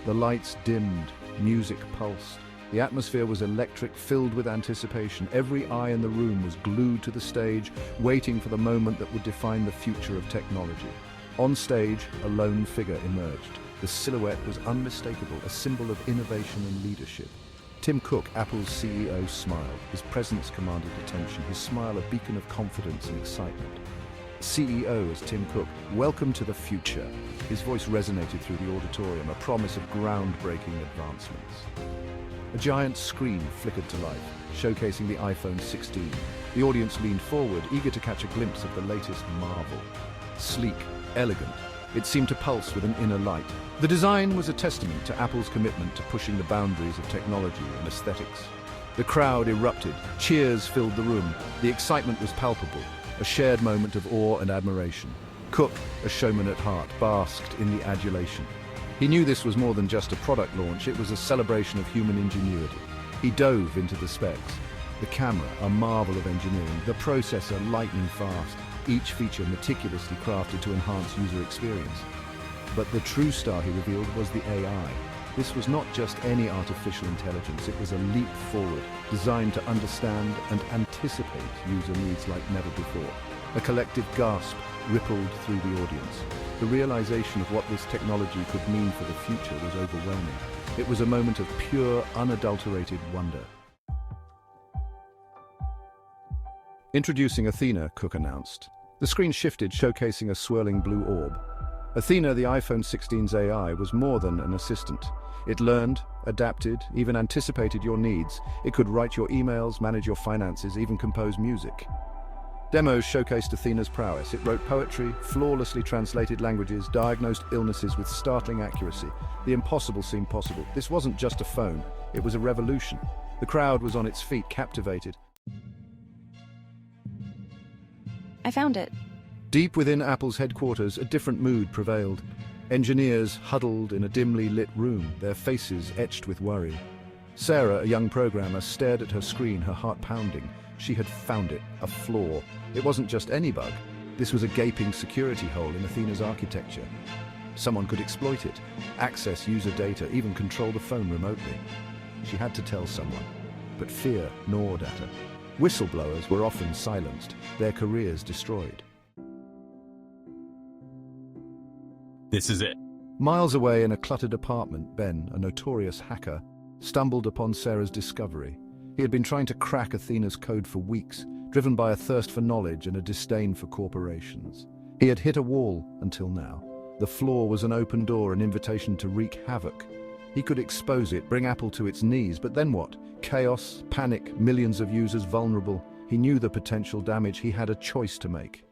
The lights dimmed, music pulsed. The atmosphere was electric, filled with anticipation. Every eye in the room was glued to the stage, waiting for the moment that would define the future of technology. On stage, a lone figure emerged. The silhouette was unmistakable, a symbol of innovation and leadership. Tim Cook, Apple's CEO, smiled. His presence commanded attention, his smile a beacon of confidence and excitement. CEO as Tim Cook, welcome to the future. His voice resonated through the auditorium, a promise of groundbreaking advancements. A giant screen flickered to life, showcasing the iPhone 16. The audience leaned forward, eager to catch a glimpse of the latest marvel. Sleek, elegant, it seemed to pulse with an inner light. The design was a testament to Apple's commitment to pushing the boundaries of technology and aesthetics. The crowd erupted, cheers filled the room. The excitement was palpable, a shared moment of awe and admiration. Cook, a showman at heart, basked in the adulation. He knew this was more than just a product launch, it was a celebration of human ingenuity. He dove into the specs. The camera, a marvel of engineering, the processor lightning fast, each feature meticulously crafted to enhance user experience. But the true star, he revealed, was the AI. This was not just any artificial intelligence, it was a leap forward, designed to understand and anticipate user needs like never before. A collective gasp rippled through the audience. The realization of what this technology could mean for the future was overwhelming. It was a moment of pure, unadulterated wonder. Introducing Athena, Cook announced. The screen shifted, showcasing a swirling blue orb. Athena, the iPhone 16's AI, was more than an assistant. It learned, adapted, even anticipated your needs. It could write your emails, manage your finances, even compose music. Demos showcased Athena's prowess. It wrote poetry, flawlessly translated languages, diagnosed illnesses with startling accuracy. The impossible seemed possible. This wasn't just a phone, it was a revolution. The crowd was on its feet, captivated. I found it. Deep within Apple's headquarters, a different mood prevailed. Engineers huddled in a dimly lit room, their faces etched with worry. Sarah, a young programmer, stared at her screen, her heart pounding. She had found it, a flaw. It wasn't just any bug. This was a gaping security hole in Athena's architecture. Someone could exploit it, access user data, even control the phone remotely. She had to tell someone, but fear gnawed at her. Whistleblowers were often silenced, their careers destroyed. This is it. Miles away in a cluttered apartment, Ben, a notorious hacker, stumbled upon Sarah's discovery. He had been trying to crack Athena's code for weeks, driven by a thirst for knowledge and a disdain for corporations. He had hit a wall until now. The flaw was an open door, an invitation to wreak havoc. He could expose it, bring Apple to its knees, but then what? Chaos, panic, millions of users vulnerable. He knew the potential damage. He had a choice to make.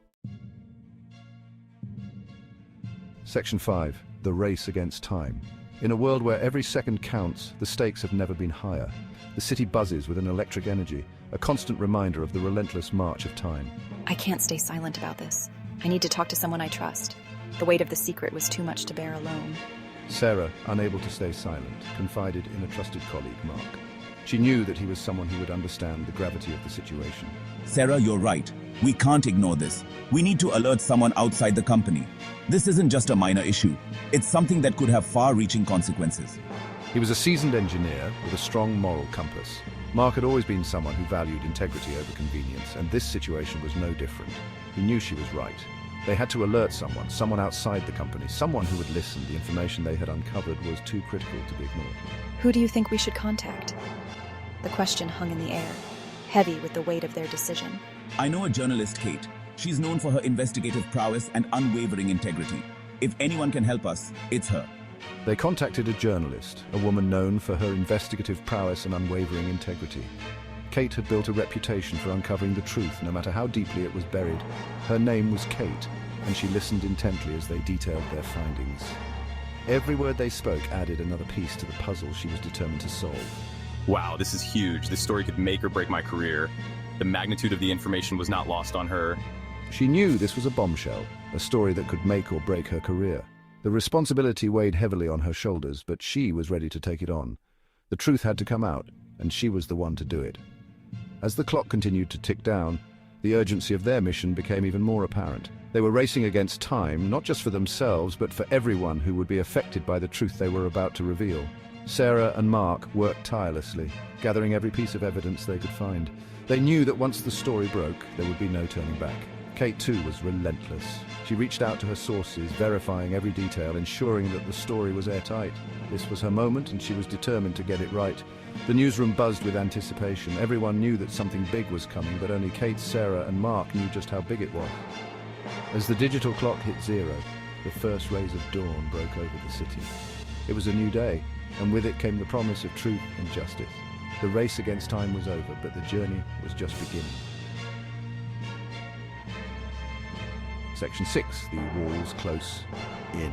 Section 5. The race against time. In a world where every second counts, the stakes have never been higher. The city buzzes with an electric energy, a constant reminder of the relentless march of time. I can't stay silent about this. I need to talk to someone I trust. The weight of the secret was too much to bear alone. Sarah, unable to stay silent, confided in a trusted colleague, Mark. She knew that he was someone who would understand the gravity of the situation. Sarah, you're right. We can't ignore this. We need to alert someone outside the company. This isn't just a minor issue. It's something that could have far-reaching consequences. He was a seasoned engineer with a strong moral compass. Mark had always been someone who valued integrity over convenience, and this situation was no different. He knew she was right. They had to alert someone outside the company, someone who would listen. The information they had uncovered was too critical to be ignored. Who do you think we should contact? The question hung in the air, heavy with the weight of their decision. I know a journalist, Kate. She's known for her investigative prowess and unwavering integrity. If anyone can help us, it's her. They contacted a journalist, a woman known for her investigative prowess and unwavering integrity. Kate had built a reputation for uncovering the truth, no matter how deeply it was buried. Her name was Kate, and she listened intently as they detailed their findings. Every word they spoke added another piece to the puzzle she was determined to solve. Wow, this is huge. This story could make or break my career. The magnitude of the information was not lost on her. She knew this was a bombshell, a story that could make or break her career. The responsibility weighed heavily on her shoulders, but she was ready to take it on. The truth had to come out, and she was the one to do it. As the clock continued to tick down, the urgency of their mission became even more apparent. They were racing against time, not just for themselves, but for everyone who would be affected by the truth they were about to reveal. Sarah and Mark worked tirelessly, gathering every piece of evidence they could find. They knew that once the story broke, there would be no turning back. Kate, too, was relentless. She reached out to her sources, verifying every detail, ensuring that the story was airtight. This was her moment, and she was determined to get it right. The newsroom buzzed with anticipation. Everyone knew that something big was coming, but only Kate, Sarah, and Mark knew just how big it was. As the digital clock hit 0, the first rays of dawn broke over the city. It was a new day, and with it came the promise of truth and justice. The race against time was over, but the journey was just beginning. Section 6, the walls close in.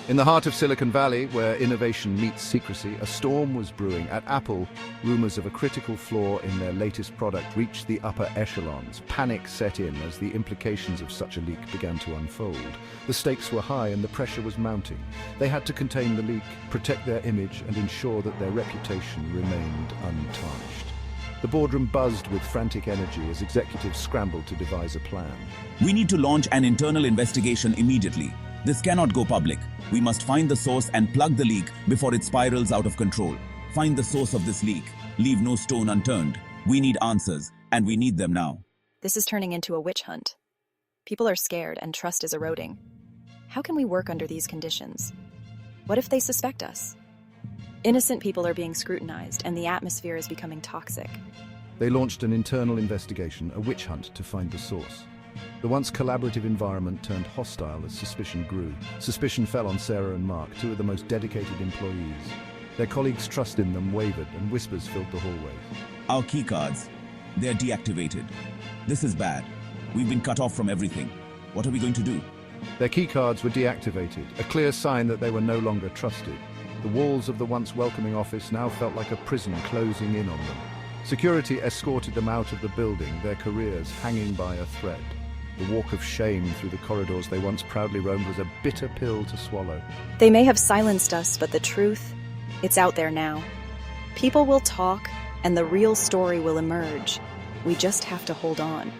In the heart of Silicon Valley, where innovation meets secrecy, a storm was brewing. At Apple, rumors of a critical flaw in their latest product reached the upper echelons. Panic set in as the implications of such a leak began to unfold. The stakes were high and the pressure was mounting. They had to contain the leak, protect their image, and ensure that their reputation remained untarnished. The boardroom buzzed with frantic energy as executives scrambled to devise a plan. We need to launch an internal investigation immediately. This cannot go public. We must find the source and plug the leak before it spirals out of control. Find the source of this leak. Leave no stone unturned. We need answers, and we need them now. This is turning into a witch hunt. People are scared and trust is eroding. How can we work under these conditions? What if they suspect us? Innocent people are being scrutinized, and the atmosphere is becoming toxic. They launched an internal investigation, a witch hunt, to find the source. The once collaborative environment turned hostile as suspicion grew. Suspicion fell on Sarah and Mark, two of the most dedicated employees. Their colleagues' trust in them wavered, and whispers filled the hallways. Our keycards, they're deactivated. This is bad. We've been cut off from everything. What are we going to do? Their keycards were deactivated, a clear sign that they were no longer trusted. The walls of the once welcoming office now felt like a prison closing in on them. Security escorted them out of the building, their careers hanging by a thread. The walk of shame through the corridors they once proudly roamed was a bitter pill to swallow. They may have silenced us, but the truth, it's out there now. People will talk, and the real story will emerge. We just have to hold on.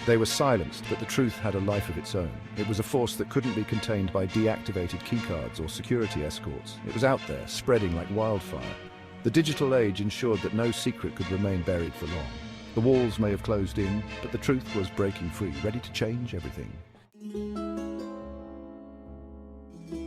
They were silenced, but the truth had a life of its own. It was a force that couldn't be contained by deactivated keycards or security escorts. It was out there, spreading like wildfire. The digital age ensured that no secret could remain buried for long. The walls may have closed in, but the truth was breaking free, ready to change everything.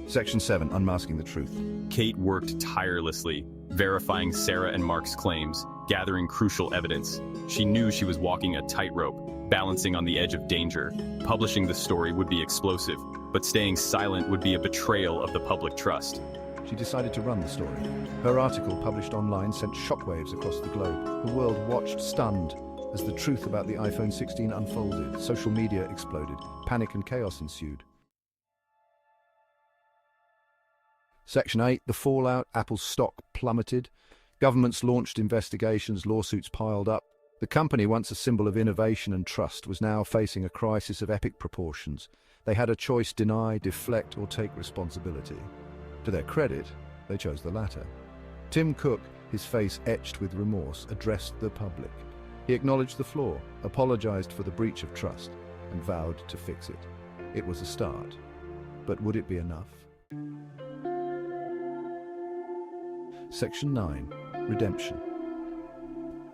Section 7, Unmasking the Truth. Kate worked tirelessly, verifying Sarah and Mark's claims, gathering crucial evidence. She knew she was walking a tightrope, balancing on the edge of danger. Publishing the story would be explosive, but staying silent would be a betrayal of the public trust. She decided to run the story. Her article, published online, sent shockwaves across the globe. The world watched, stunned, as the truth about the iPhone 16 unfolded. Social media exploded. Panic and chaos ensued. Section 8, the fallout. Apple's stock plummeted. Governments launched investigations, lawsuits piled up. The company, once a symbol of innovation and trust, was now facing a crisis of epic proportions. They had a choice: deny, deflect, or take responsibility. To their credit, they chose the latter. Tim Cook, his face etched with remorse, addressed the public. He acknowledged the flaw, apologized for the breach of trust, and vowed to fix it. It was a start. But would it be enough? Section 9, Redemption.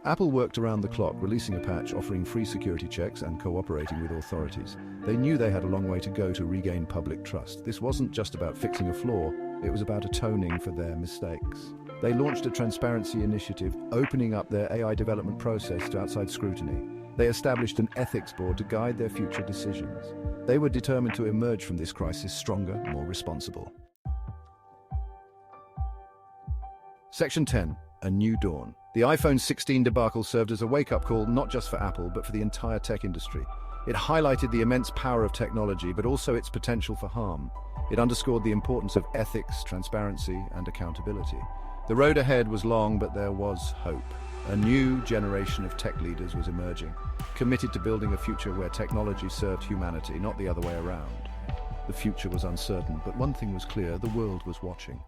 Apple worked around the clock, releasing a patch offering free security checks and cooperating with authorities. They knew they had a long way to go to regain public trust. This wasn't just about fixing a flaw, it was about atoning for their mistakes. They launched a transparency initiative, opening up their AI development process to outside scrutiny. They established an ethics board to guide their future decisions. They were determined to emerge from this crisis stronger, more responsible. Section 10, A New Dawn. The iPhone 16 debacle served as a wake-up call not just for Apple, but for the entire tech industry. It highlighted the immense power of technology, but also its potential for harm. It underscored the importance of ethics, transparency, and accountability. The road ahead was long, but there was hope. A new generation of tech leaders was emerging, committed to building a future where technology served humanity, not the other way around. The future was uncertain, but one thing was clear: the world was watching.